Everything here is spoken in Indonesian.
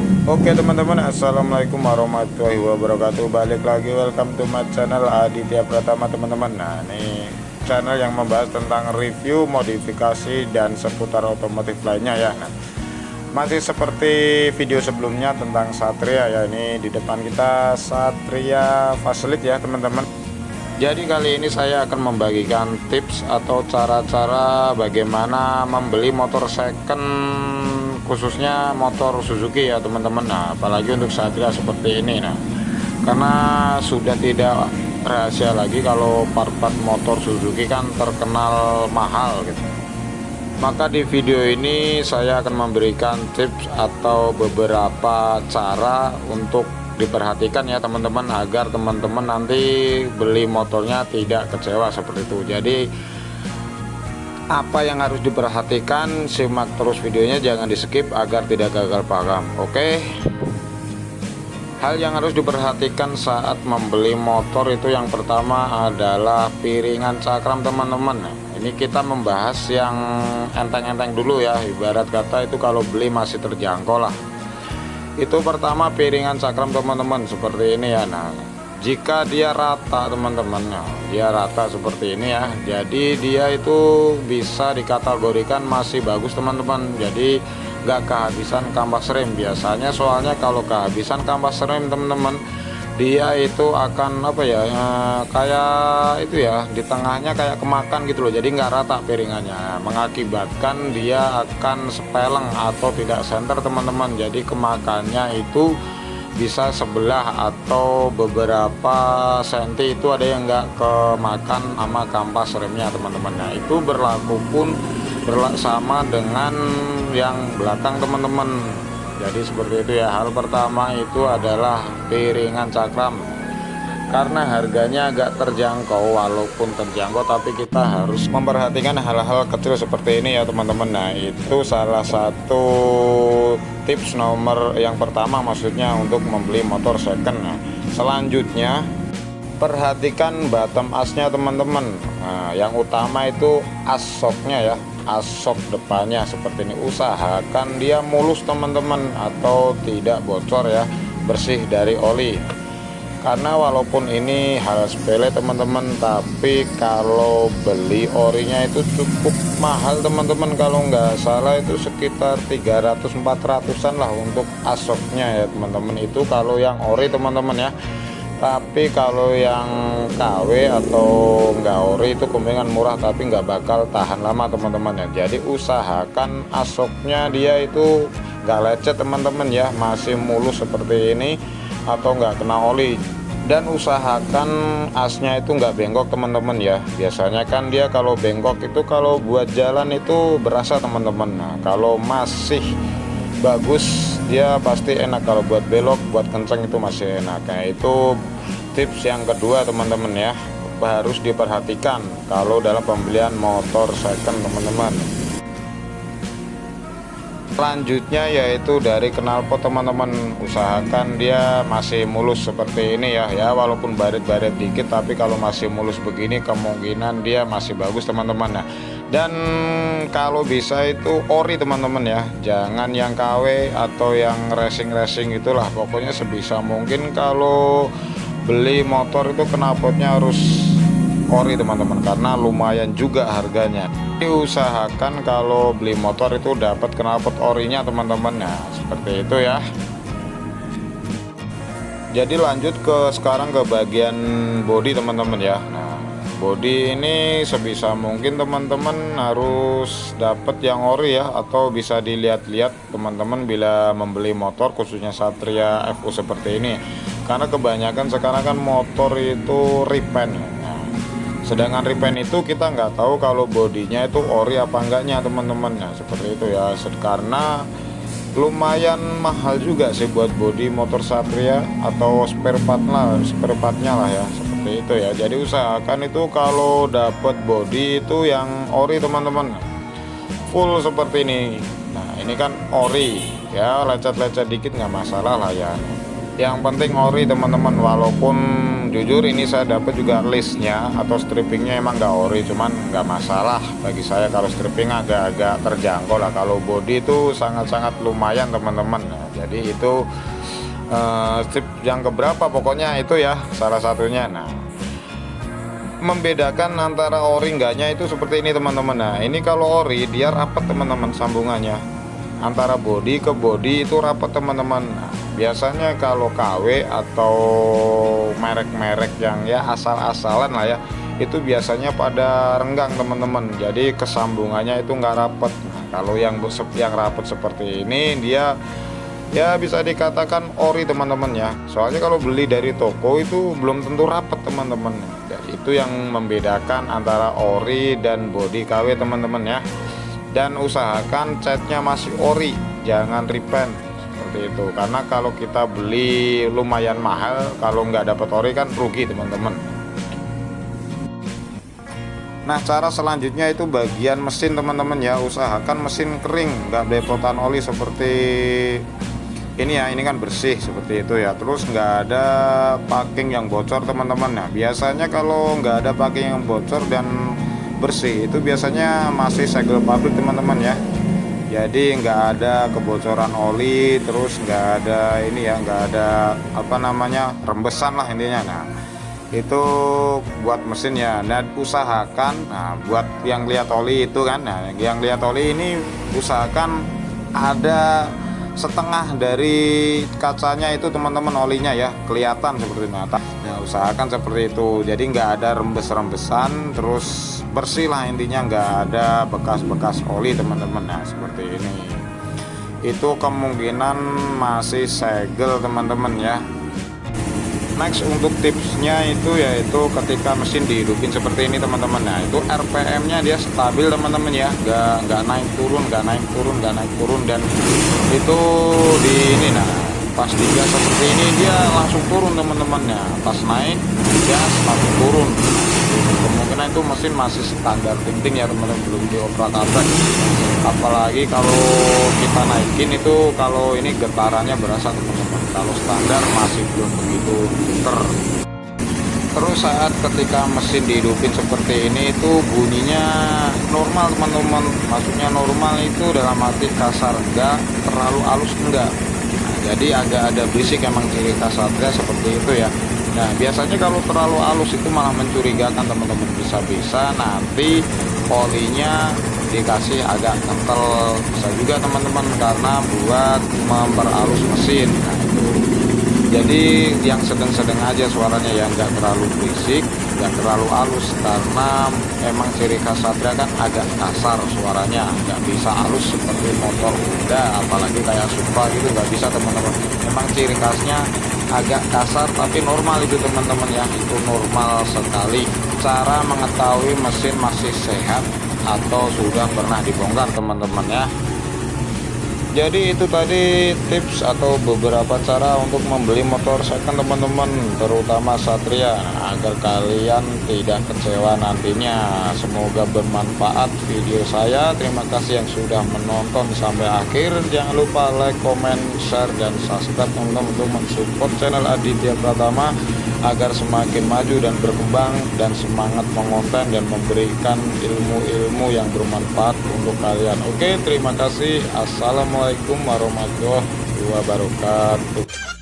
Oke teman-teman, assalamualaikum warahmatullahi wabarakatuh. Balik lagi, welcome to my channel Aditya Pratama teman-teman. Nah, ini channel yang membahas tentang review, modifikasi, dan seputar otomotif lainnya ya. Nah, masih seperti video sebelumnya tentang Satria ya. Ini di depan kita Satria Facelift ya teman-teman. Jadi kali ini saya akan membagikan tips atau cara-cara bagaimana membeli motor second, khususnya motor Suzuki ya teman-teman. Nah, apalagi untuk Satria seperti ini. Nah, karena sudah tidak rahasia lagi kalau part-part motor Suzuki kan terkenal mahal gitu. Maka di video ini saya akan memberikan tips atau beberapa cara untuk diperhatikan ya teman-teman, agar teman-teman nanti beli motornya tidak kecewa seperti itu. Jadi apa yang harus diperhatikan, simak terus videonya, jangan di skip agar tidak gagal paham. Oke, hal yang harus diperhatikan saat membeli motor itu yang pertama adalah piringan cakram teman-teman. Ini kita membahas yang enteng-enteng dulu ya, ibarat kata itu kalau beli masih terjangkau lah. Itu pertama piringan cakram teman-teman seperti ini ya. Nah, jika dia rata teman-teman, nah, dia rata seperti ini ya, jadi dia itu bisa dikategorikan masih bagus teman-teman. Jadi nggak kehabisan kampas rem biasanya, soalnya kalau kehabisan kampas rem teman-teman, dia itu akan apa ya, kayak itu ya, di tengahnya kayak kemakan gitu loh, jadi nggak rata piringannya, mengakibatkan dia akan sepeleng atau tidak senter teman-teman. Jadi kemakannya itu bisa sebelah atau beberapa senti, itu ada yang nggak kemakan sama kampas remnya teman-teman. Nah, itu berlaku pun sama dengan yang belakang teman-teman. Jadi seperti itu ya. Hal pertama itu adalah piringan cakram, karena harganya agak terjangkau. Walaupun terjangkau, tapi kita harus memperhatikan hal-hal kecil seperti ini ya teman-teman. Nah, itu salah satu tips nomor yang pertama, maksudnya untuk membeli motor second. Nah, selanjutnya perhatikan bottom asnya teman-teman. Nah, yang utama itu as shocknya ya, as shock depannya seperti ini. Usahakan dia mulus teman-teman, atau tidak bocor ya, bersih dari oli. Karena walaupun ini hal sepele teman-teman, tapi kalau beli orinya itu cukup mahal teman-teman. Kalau nggak salah itu sekitar 300-400an lah untuk as shocknya ya teman-teman. Itu kalau yang ori teman-teman ya. Tapi kalau yang KW atau nggak ori itu kemungkinan murah, tapi nggak bakal tahan lama teman-teman ya. Jadi usahakan asoknya dia itu nggak lecet teman-teman ya, masih mulus seperti ini atau nggak kena oli. Dan usahakan asnya itu nggak bengkok teman-teman ya. Biasanya kan dia kalau bengkok itu kalau buat jalan itu berasa teman-teman. Nah, kalau masih bagus dia pasti enak, kalau buat belok, buat kenceng itu masih enak. Nah, itu tips yang kedua teman-teman ya, harus diperhatikan kalau dalam pembelian motor second teman-teman. Selanjutnya yaitu dari knalpot teman-teman, usahakan dia masih mulus seperti ini ya, walaupun baret-baret dikit, tapi kalau masih mulus begini kemungkinan dia masih bagus teman-teman. Nah, dan kalau bisa itu ori teman-teman ya, jangan yang KW atau yang racing-racing itulah. Pokoknya sebisa mungkin kalau beli motor itu knalpotnya harus ori teman-teman, karena lumayan juga harganya. Diusahakan kalau beli motor itu dapat knalpot orinya teman-teman. Nah, seperti itu ya. Jadi lanjut ke sekarang ke bagian bodi teman-teman ya. Nah, bodi ini sebisa mungkin teman-teman harus dapat yang ori ya, atau bisa dilihat-lihat teman-teman bila membeli motor khususnya Satria FU seperti ini. Karena kebanyakan sekarang kan motor itu repaint. Nah, sedangkan repaint itu kita nggak tahu kalau bodinya itu ori apa enggaknya teman-teman. Nah, seperti itu ya. Karena lumayan mahal juga sih buat bodi motor Satria, atau spare partnya lah ya, seperti itu ya. Jadi usahakan itu kalau dapat bodi itu yang ori teman-teman, full seperti ini. Nah, ini kan ori ya, lecet-lecet dikit nggak masalah lah ya. Yang penting ori teman-teman. Walaupun jujur ini saya dapat juga listnya atau strippingnya emang nggak ori, cuman nggak masalah bagi saya. Kalau stripping agak-agak terjangkau lah, kalau body itu sangat-sangat lumayan teman-teman. Nah, Jadi itu tip yang keberapa pokoknya itu ya salah satunya. Nah, membedakan antara ori enggaknya itu seperti ini teman-teman. Nah, ini kalau ori dia rapat teman-teman, sambungannya antara bodi ke bodi itu rapat teman-teman. Nah, biasanya kalau KW atau merek-merek yang ya asal-asalan lah ya, itu biasanya pada renggang teman-teman, jadi kesambungannya itu nggak rapat. Nah, kalau yang rapat seperti ini dia ya bisa dikatakan ori teman-teman ya, soalnya kalau beli dari toko itu belum tentu rapat teman-teman. Jadi itu yang membedakan antara ori dan body KW teman-teman ya. Dan usahakan catnya masih ori, jangan repaint seperti itu, karena kalau kita beli lumayan mahal, kalau nggak dapat ori kan rugi teman-teman. Nah, cara selanjutnya itu bagian mesin teman-teman ya, usahakan mesin kering, nggak belepotan oli seperti ini ya. Ini kan bersih seperti itu ya, terus nggak ada packing yang bocor teman-teman. Nah, biasanya kalau nggak ada packing yang bocor dan bersih itu biasanya masih segel pabrik teman-teman ya. Jadi nggak ada kebocoran oli, terus nggak ada ini ya, nggak ada apa namanya rembesan lah intinya. Nah, itu buat mesin ya. Dan usahakan, nah buat yang lihat oli itu kan, nah yang lihat oli ini usahakan ada setengah dari kacanya itu teman-teman, olinya ya kelihatan seperti itu. Nah, usahakan seperti itu, jadi nggak ada rembes-rembesan, terus bersih lah intinya, nggak ada bekas-bekas oli teman-teman. Nah, seperti ini itu kemungkinan masih segel teman-teman ya. Next, untuk tipsnya itu yaitu ketika mesin dihidupin seperti ini teman-teman. Nah, itu RPM-nya dia stabil teman-teman ya, nggak naik turun, dan itu di ini. Nah, pas digas seperti ini dia langsung turun teman-teman ya, pas naik gas langsung turun. Kemungkinan itu mesin masih standar ting-ting ya teman-teman, belum diobrak-abrik. Apalagi kalau kita naikin itu, kalau ini getarannya berasa teman-teman. Kalau standar masih belum begitu muter. Terus saat ketika mesin dihidupin seperti ini itu bunyinya normal teman-teman. Maksudnya normal itu dalam arti kasar, enggak terlalu halus enggak. Nah, jadi agak ada berisik, emang ciri khas Satria seperti itu ya. Nah, biasanya kalau terlalu halus itu malah mencurigakan teman-teman, bisa-bisa nanti olinya dikasih agak kental, bisa juga teman-teman, karena buat memperhalus mesin. Nah, itu jadi yang sedang-sedang aja suaranya ya, nggak terlalu berisik, nggak terlalu halus, karena emang ciri khas Satria kan agak kasar suaranya, nggak bisa halus seperti motor Honda, apalagi kayak Supra gitu, nggak bisa teman-teman. Emang ciri khasnya agak kasar, tapi normal itu teman-teman ya, itu normal sekali. Cara mengetahui mesin masih sehat atau sudah pernah dibongkar teman-teman ya. Jadi itu tadi tips atau beberapa cara untuk membeli motor second teman-teman, terutama Satria, agar kalian tidak kecewa nantinya. Semoga bermanfaat video saya. Terima kasih yang sudah menonton sampai akhir. Jangan lupa like, comment, share, dan subscribe teman-teman untuk mensupport channel Aditya Pratama agar semakin maju dan berkembang, dan semangat mengonten dan memberikan ilmu-ilmu yang bermanfaat untuk kalian. Oke, terima kasih. Assalamualaikum warahmatullahi wabarakatuh.